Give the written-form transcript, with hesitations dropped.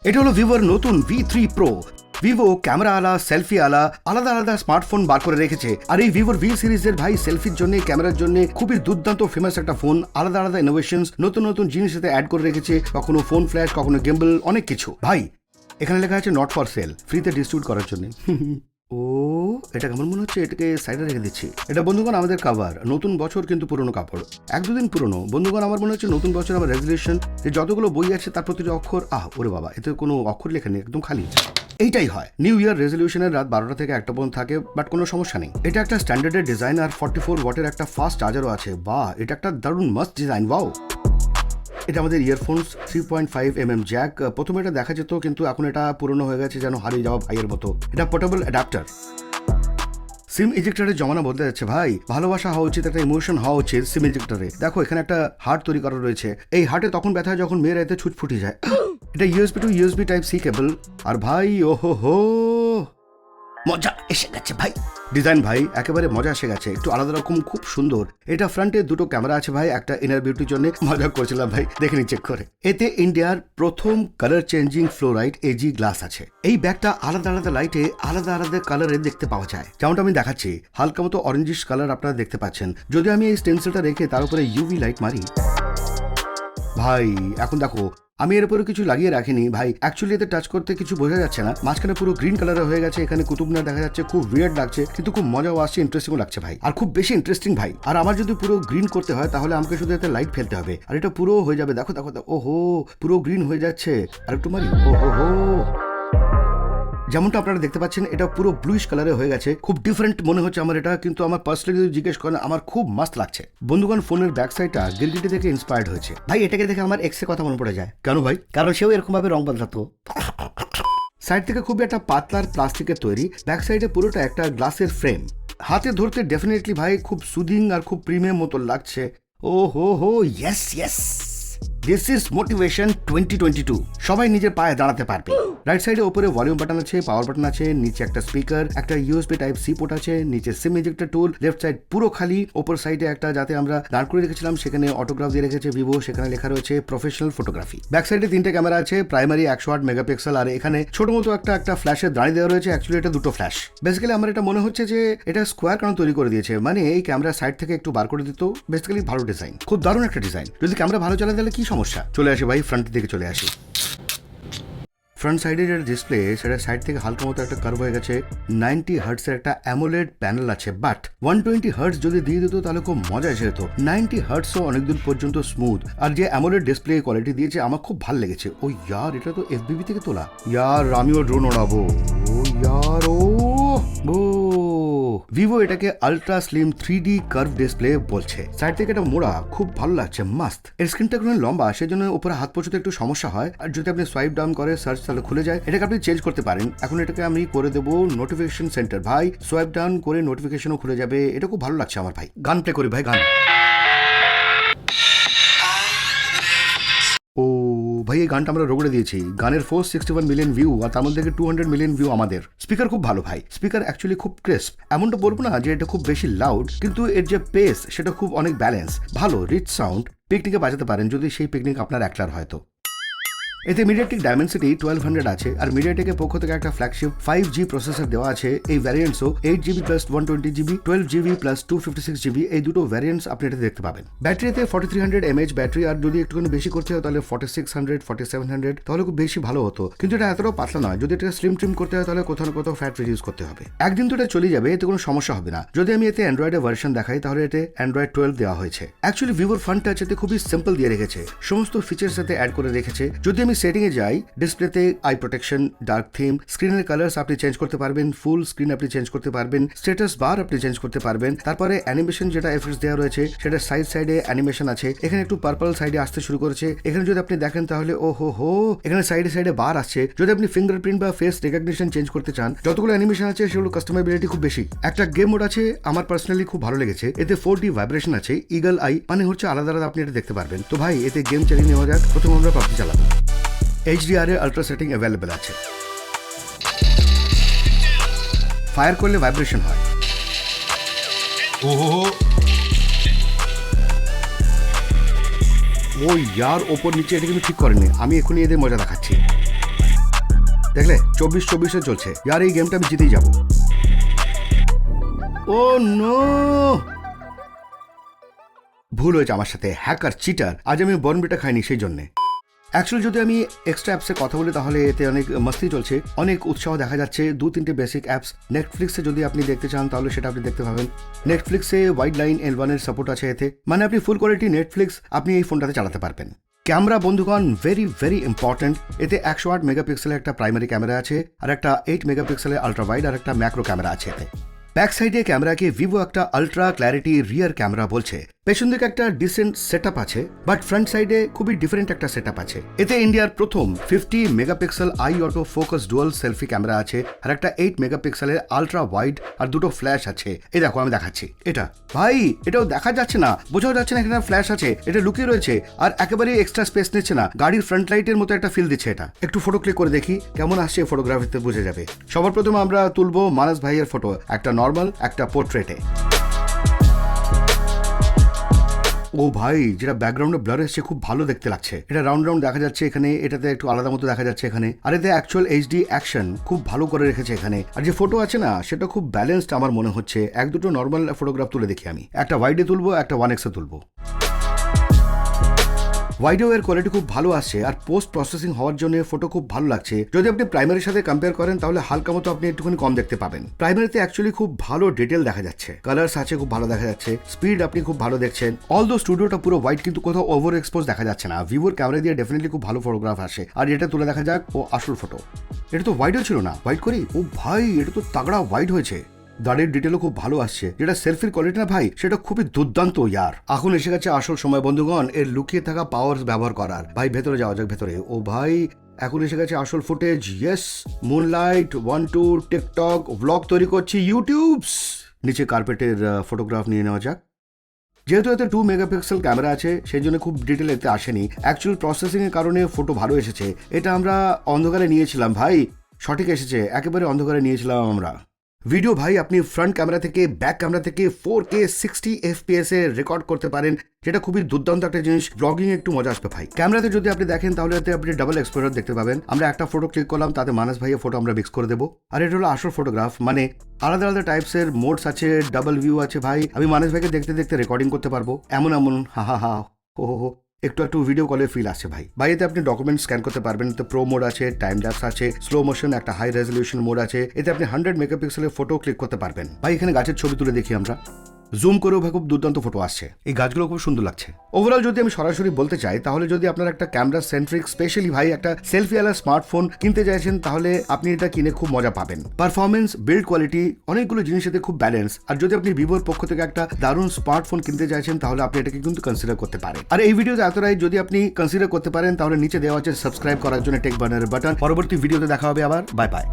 এটা হলো ভিভোর নতুন V3 Pro। ভিভো ক্যামেরা আলা সেলফি আলা আলাদা আলাদা স্মার্টফোন বার করে রেখেছে। আর এই ভিভোর ভি সিরিজের ভাই সেলফির জন্য ক্যামেরার জন্য খুবই দুর্দান্ত ফেমাস একটা ফোন। আলাদা আলাদা ইনোভেশনস নতুন নতুন জিনিস এতে অ্যাড করে রেখেছে, কখনো ফোন ফ্ল্যাশ, কখনো গেম্বল, অনেক কিছু। ভাই এখানে লেখা আছে নট ফর সেল, ফ্রিতে ডিস্ট্রিবিউট করার জন্য। ও এটা কেমন মনে হচ্ছে, এটাকে সাইডে রেখে দিচ্ছি। এটা বন্ধুগণ আমাদের কাভার, নতুন বছর কিন্তু পুরনো কাপড়, এক দুদিন পুরনো। বন্ধুগণ আমার মনে হচ্ছে নতুন বছর আমার রেজলিউশন যে যতগুলো বই আছে তার প্রতিটি অক্ষর ওরে বাবা, এতে কোনো অক্ষর লেখা নেই, একদম খালি। এইটাই হয় নিউ ইয়ার রেজলিউশনের রাত 12টা থেকে 1টা পর্যন্ত থাকে, বাট কোনো সমস্যা নেই। এটা একটা স্ট্যান্ডার্ডের ডিজাইন আর 44 ওয়াটের একটা ফাস্ট চার্জারও আছে। বাহ, এটা একটা দারুণ মাস্ট ডিজাইন। ওয়াও, এটা আমাদের ইয়ারফোনস 3.5mm জ্যাক। প্রথমে এটা দেখা যেত, কিন্তু এখন এটা পুরনো হয়ে গেছে, যেন হারিয়ে যাওয়া ভাইয়ের মতো। এটা পোর্টেবল অ্যাডাপ্টার। সিম ইজেক্টরের জমানা বলতে যাচ্ছে ভাই, ভালোবাসা হওয়া উচিত, একটা ইমোশন হওয়া উচিত সিম ইজেক্টরে। দেখো এখানে একটা হার্ট তৈরি করা রয়েছে, এই হার্টে তখন ব্যথা হয় যখন মেয়েরা এতে ছুট ফুটে যায়। এটা USB to USB type C cable. আর ভাই ওহো হো, মজা এসে গেছে ভাই। ডিজাইন ভাই একেবারে মজা এসে গেছে, একটু আলাদা রকম, খুব সুন্দর। এটা ফ্রন্টে দুটো ক্যামেরা আছে ভাই, একটা ইনার বিউটির জন্য। মজা করছিলাম ভাই, দেখে নি চেক করে। এতে ইন্ডিয়ার প্রথম colour changing fluoride AG glass আছে। এই ব্যাগটা আলাদা আলাদা লাইটে আলাদা আলাদা কালারে দেখতে পাওয়া যায়, যেমনটা আমি দেখাচ্ছি। হালকা মতো অরেঞ্জিশ কালার আপনারা দেখতে পাচ্ছেন। যদি আমি এই স্টেন্সিলটা রেখে তার উপরে ইউভি লাইট মারি, ভাই এখন দেখো আমি এর উপরে কিছু লাগিয়ে রাখিনি ভাই, অ্যাকচুয়ালি এতে টাচ করতে কিছু বোঝা যাচ্ছে না। মাঝখানে পুরো গ্রিন কালারের হয়ে গেছে, এখানে কুতুব মিনার দেখা যাচ্ছে, খুব উইয়ার্ড লাগছে, কিন্তু খুব মজাও আসছে, ইন্টারেস্টিংও লাগছে ভাই, আর খুব বেশি ইন্টারেস্টিং ভাই। আর আমার যদি পুরো গ্রিন করতে হয় তাহলে আমাকে শুধু এতে লাইট ফেলতে হবে, আর এটা পুরো হয়ে যাবে। দেখো দেখো, ওহো পুরো গ্রিন হয়ে যাচ্ছে। আর একটু মারি, ওহো হো, যেমনটা আপনারা দেখতে পাচ্ছেন এটা পুরো ব্লুইশ কালারে হয়ে গেছে। খুব ডিফারেন্ট মনে হচ্ছে আমার এটা, কিন্তু আমার পার্সোনালি যদি জিজ্ঞেস করেন আমার খুব মাস্ত লাগছে। বন্ধুগণ ফোনের ব্যাক সাইডটা গিরগিটি থেকে ইন্সপায়ার্ড হয়েছে ভাই। এটাকে দেখে আমার এক্স এর কথা মনে পড়ে যায়। কেন ভাই? কারণ সেও এরকম ভাবে রং বদলাতো। সাইড থেকে খুবই একটা পাতলার প্লাস্টিকের তৈরি, ব্যাক সাইডে পুরোটা একটা গ্লাসের ফ্রেম। হাতে ধরতে ডেফিনেটলি ভাই খুব সুদিং আর খুব প্রিমিয়াম মতো লাগছে। ও হো হো, yes yes, this is motivation 2022। সবাই নিজের পায়ে দাঁড়াতে পারবে। রাইট সাইডে উপরে ভলিউম বাটন আছে, পাওয়ার বাটন আছে, নিচে একটা স্পিকার, একটা ইউএসবি টাইপ সি পোর্ট আছে, নিচে সিম ইজেক্টর টুল। লেফট সাইড পুরো খালি, ওপর সাইডে একটা যাতে আমরা দাঁড় করে রেখেছিলাম সেখানে অটোগ্রাফ দিয়ে রেখেছে ভিভো, সেখানে লেখা রয়েছে প্রফেশনাল ফটোগ্রাফি। ব্যাক সাইডে 3টে ক্যামেরা আছে, প্রাইমারি 108 মেগাপিক্সেল, আর এখানে ছোট মতো একটা ফ্ল্যাশের দাঁড়িয়ে দেওয়া রয়েছে। অ্যাকচুয়ালি এটা দুটো ফ্ল্যাশ। বেসিক্যালি আমার এটা মনে হচ্ছে যে এটা স্কোয়ার কারণ তৈরি করে দিয়েছে, মানে এই ক্যামেরা সাইড থেকে একটু বার করে দিত। বেসিক্যালি ভালো ডিজাইন, খুব দারুণ একটা ডিজাইন। যদি ক্যামেরা ভালো চালায় তাহলে কি সমস্যা। চলে আসে ভাই ফ্রন্টের দিকে চলে আসি। ফ্রন্ট সাইডে যেটা ডিসপ্লে, সেটা সাইড থেকে হালকা মতো একটা কার্ভ হয়ে গেছে। 90 হার্টসের একটা অ্যামোলেড প্যানেল আছে, বাট 120 হার্টস যদি দিয়ে দিত তাহলে খুব মজা এসে যেত। 90 হার্টসও অনেকদিন পর্যন্ত স্মুথ। আর যে অ্যামোলেড ডিসপ্লে কোয়ালিটি দিয়েছে আমার খুব ভালো লেগেছে। ও ইয়ার, এটা তো এফবিবি থেকে তোলা। ইয়ার আমিও ড্রোন ওড়াবো। ও ইয়ার, ও ভিভো এটাকে ultra slim 3D curve display বলছে। সাইড থেকে এটা মোড়া, খুব ভালো লাগছে, মাস্ত। এর স্ক্রিনটা একটু লম্বা, সেজন্য উপরে হাত পৌঁছতে একটু সমস্যা হয়। আর যদি আপনি সোয়াইপ ডাউন করে সার্চ তাহলে খুলে যায়। এটাকে আপনি চেঞ্জ করতে পারেন। এখন এটাকে আমি করে দেবো নোটিফিকেশন সেন্টার। ভাই সোয়াইপ ডাউন করে নোটিফিকেশনও খুলে যাবে, এটা খুব ভালো লাগছে আমার ভাই। গান প্লে করি ভাই, গান। ও ভাই, এই গানটা আমরা রগড়ে দিয়েছি। গানের 461 মিলিয়ন ভিউ, আর তার মধ্যে 200 মিলিয়ন ভিউ আমাদের। স্পিকার খুব ভালো ভাই, স্পিকার অ্যাকচুয়ালি খুব ক্রিস্প। এমনটা বলবো না যে এটা খুব বেশি লাউড, কিন্তু এর যে পেস সেটা খুব অনেক ব্যালেন্স, ভালো রিচ সাউন্ড। পিকনিকে বাজাতে পারেন যদি সেই পিকনিক আপনার একলার হয়তো। এতে মিডিয়াটেক ডায়মেনসিটি 1200 আছে, আর মিডিয়াটেকের পক্ষ থেকে একটা ফ্ল্যাগশিপ 5G প্রসেসর দেওয়া আছে। এই ভ্যারিয়েন্টসও 8GB plus 120GB, 12GB plus 256GB, এই দুটো ভ্যারিয়েন্টস আপনি এটা দেখতে পাবেন। ব্যাটারিতে 4300 mAh ব্যাটারি, আর যদি একটুখানি বেশি করতে হয় তাহলে 4600, 4700, তাহলে খুব বেশি ভালো হতো। কিন্তু এটা এতটাও পাতলা নয়, যদি এটা স্লিম ট্রিম করতে হয় তাহলে কোথাও না কোথাও ফ্যাট রিডিউস করতে হবে। একদিন তো এটা চলে যাবে, এতে কোনো সমস্যা হবে না। যদি আমি এতে অ্যান্ড্রয়েডের ভার্সন দেখাই তাহলে এতে অ্যান্ড্রয়েড 12 দেওয়া হয়েছে। অ্যাকচুয়ালি ভিভোর ফ্রন্ট টাচ এতে খুবই সিম্পল দিয়ে রেখেছে, সমস্ত ফিচার্স সাথে অ্যাড করে রেখেছে। যদি আমি সেটিং এ যাই, ডিসপ্লেতে আই প্রোটেকশন, ডার্ক থিম, স্ক্রিনের কালার্স আপনি চেঞ্জ করতে পারবেন, ফুল স্ক্রিন আপনি চেঞ্জ করতে পারবেন, স্ট্যাটাস বার আপনি চেঞ্জ করতে পারবেন। তারপরে অ্যানিমেশন যেটা এফেক্টস দেওয়া রয়েছে সেটা সাইড সাইডে অ্যানিমেশন আছে। এখানে একটু পার্পল সাইডে আসতে শুরু করেছে। এখানে যদি আপনি দেখেন তাহলে ও হো হো, এখানে সাইডে সাইডে বার আসছে। যদি আপনি ফিঙ্গারপ্রিন্ট বা ফেস রেকগনিশন চেঞ্জ করতে চান, যতগুলো অ্যানিমেশন আছে সেগুলো কাস্টমাইবিলিটি খুব বেশি। একটা গেম মোড আছে, আমার পার্সোনালি খুব ভালো লেগেছে। এতে 4D ভাইব্রেশন আছে, ইগল আই মানে হচ্ছে আলাদা আলাদা আপনি এটা দেখতে পারবেন। তো ভাই এতে গেম চালিয়ে নেওয়া যাক। প্রথমে আমরা পাবজি চালাবো। HDR এর আল্ট্রা সেটিং অ্যাভেলেবেল আছে। ফায়ার করলে ভাইব্রেশন হয়। ও ইয়ার, ওপর নিচে এটা কিন্তু ঠিক করেনি। আমি এখনই এদের মজা দেখাচ্ছি। দেখলে 24-24 চলছে। यार এই গেমটা আমি জিতেই যাব। ও নো, ভুল হয়েছে আমার সাথে, হ্যাকার চিটার। আজ আমি বর্নবিটা খাইনি সেই জন্যে। অ্যাকচুয়ালি যদি আমি এক্সট্রা অ্যাপসে কথা বলি তাহলে এতে অনেক মস্তি চলছে, অনেক উৎসাহ দেখা যাচ্ছে। 2-3টে বেসিক অ্যাপস নেটফ্লিক্সে যদি আপনি দেখতে চান তাহলে সেটা আপনি দেখতে পাবেন। নেটফ্লিক্সে ওয়াইড লাইন L1 এর সাপোর্ট আছে এতে, মানে আপনি ফুল কোয়ালিটি নেটফ্লিক্স আপনি এই ফোনটাতে চালাতে পারবেন। ক্যামেরা বন্ধুগণ ভেরি ভেরি ইম্পর্টেন্ট। এতে 108 মেগাপিক্সেলের একটা প্রাইমারি ক্যামেরা আছে, আর একটা 8 মেগাপিক্সেলের আলট্রা ওয়াইড আর একটা ম্যাক্রো ক্যামেরা আছে এতে। ব্যাক সাইডে ক্যামেরাকে ভিভো একটা আলট্রা ক্ল্যারিটি রিয়ার ক্যামেরা বলছে। পেছন দিকে একটা ডিসেন্ট সেটআপ আছে, বাট ফ্রন্ট সাইডে খুবই ডিফারেন্ট একটা সেটআপ আছে। এতে ইন্ডিয়ার প্রথম 50 megapixel I auto focus dual selfie camera আছে, আর একটা 8 মেগাপিক্সেলের আলট্রা ওয়াইড আর দুটো ফ্ল্যাশ আছে। এই দেখো আমি দেখাচ্ছি, এটা ভাই এটাও দেখা যাচ্ছে না, বোঝাও যাচ্ছে না এখানে ফ্ল্যাশ আছে, এটা লুকিয়ে রয়েছে আর একেবারে এক্সট্রা স্পেস নিচ্ছে না, গাড়ির ফ্রন্ট লাইটের মতো একটা ফিল দিচ্ছে এটা। একটু ফটো ক্লিক করে দেখি কেমন আসছে, ফটোগ্রাফিতে বুঝে যাবে। সবার প্রথমে আমরা তুলবো মানস ভাইয়ের ফটো, একটা নর্মাল একটা পোর্ট্রেটে। ও ভাই, যেটা ব্যাকগ্রাউন্ডে ব্লার এসছে খুব ভালো দেখতে লাগছে, এটা রাউন্ড রাউন্ড দেখা যাচ্ছে এখানে, এটাতে একটু আলাদা মতো দেখা যাচ্ছে এখানে, আর এতে অ্যাকচুয়াল এইচডি অ্যাকশন খুব ভালো করে রেখেছে এখানে। আর যে ফটো আছে না সেটা খুব ব্যালেন্সড আমার মনে হচ্ছে। এক দুটো নর্মাল ফটোগ্রাফ তুলে দেখি আমি, একটা ওয়াইডে তুলবো একটা 1x তুলবো। ওয়াইডেও এর কোয়ালিটি খুব ভালো আসছে, আর পোস্ট প্রসেসিং হওয়ার জন্য ফটো খুব ভালো লাগছে। যদি আপনি প্রাইমারির সাথে কম্পেয়ার করেন তাহলে হালকা মতো আপনি একটুখানি কম দেখতে পাবেন। প্রাইমারিতে অ্যাকচুয়ালি খুব ভালো ডিটেল দেখা যাচ্ছে, কালার্স আছে খুব ভালো দেখা যাচ্ছে, স্পিড আপনি খুব ভালো দেখছেন। অলদো স্টুডিওটা পুরো হোয়াইট কিন্তু কোথাও ওভার এক্সপোজ দেখা যাচ্ছে না। ভিভোর ক্যামেরা দিয়ে ডেফিনেটলি খুব ভালো ফটোগ্রাফ আসে। আর এটা তুলে দেখা যাক ও আসল ফটো, এটা তো হোয়াইটও ছিল না, হোয়াইট করি। ও ভাই এটা তো তাগড়া হোয়াইট হয়েছে, দাড়ির ডিটেলও খুব ভালো আসছে। যেটা সেলফির কোয়ালিটি না ভাই সেটা খুবই দুর্দান্ত ইয়ার। এখন এসে গেছে আসল সময় বন্ধুগণ এর লুকিয়ে থাকা পাওয়ার ব্যবহার করার। ভাই ভেতরে যাওয়া যাক ভেতরে। ও ভাই এখন এসে গেছে আসল footage. Yes, moonlight 1-2 TikTok blog তৈরি করছি, ইউটিউবস। নিচে কার্পেটের ফটোগ্রাফ নিয়ে নেওয়া যাক। যেহেতু এতে 2 মেগাপিক্সেল ক্যামেরা আছে সেই জন্য খুব ডিটেল এতে আসেনি। অ্যাকচুয়াল প্রসেসিং এর কারণে ফটো ভালো এসেছে। এটা আমরা অন্ধকারে নিয়েছিলাম ভাই, সঠিক এসেছে, একেবারে অন্ধকারে নিয়েছিলাম আমরা। ভিডিও ভাই আপনি ফ্রন্ট ক্যামেরা থেকে ব্যাক ক্যামেরা থেকে 4K 60 FPS এ রেকর্ড করতে পারেন, যেটা খুবই দুর্দান্ত একটা জিনিস। ব্লগিং একটু মজা আসবে ভাই। ক্যামেরাতে যদি আপনি দেখেন তাহলে এতে আপনি ডাবল এক্সপোজার দেখতে পাবেন। আমরা একটা ফটো ক্লিক করলাম, তাতে মানস ভাইয়ের ফটো আমরা মিক্স করে দেবো। আর এটা হলো আসল ফটোগ্রাফ, মানে আলাদা আলাদা টাইপসের মোডস আছে, ডাবল ভিউ আছে ভাই। আমি মানস ভাইকে দেখতে দেখতে রেকর্ডিং করতে পারবো, এমন এমন হা হা হা হো হো হো, একটু একটু ভিডিও কলের ফিল আসছে ভাই। ভাই এতে আপনি ডকুমেন্ট স্ক্যান করতে পারবেন। এতে প্রো মোড আছে, টাইম ল্যাপস আছে, স্লো মোশন, একটা হাই রেজলিউশন মোড আছে। এতে আপনি 100 মেগাপিক্সেলের ফটো ক্লিক করতে পারবেন। ভাই এখানে গাছের ছবি তুলে দেখি আমরা, জুম করেও ভাই খুব দুর্দান্ত ফটো আসছে। এই গাছগুলো খুব সুন্দর লাগছে। ওভারঅল যদি আমি সরাসরি বলতে চাই তাহলে যদি আপনার একটা ক্যামেরা সেন্ট্রিক স্পেশালি ভাই একটা সেলফি আলা স্মার্টফোন কিনতে চাইছেন তাহলে আপনি এটা কিনে খুব মজা পাবেন। পারফরমেন্স, বিল্ড কোয়ালিটি, অনেকগুলো জিনিস এতে খুব ব্যালেন্স। আর যদি আপনি ভিভোর পক্ষ থেকে একটা দারুণ স্মার্টফোন কিনতে চাইছেন তাহলে আপনি এটাকে কিন্তু কনসিডার করতে পারেন। আর এই ভিডিওতে এতটাই, যদি আপনি কনসিডার করতে পারেন তাহলে নিচে দেওয়া আছে সাবস্ক্রাইব করার জন্য টেক বাটনের বাটন। পরবর্তী ভিডিওতে দেখা হবে আবার, বাই বাই।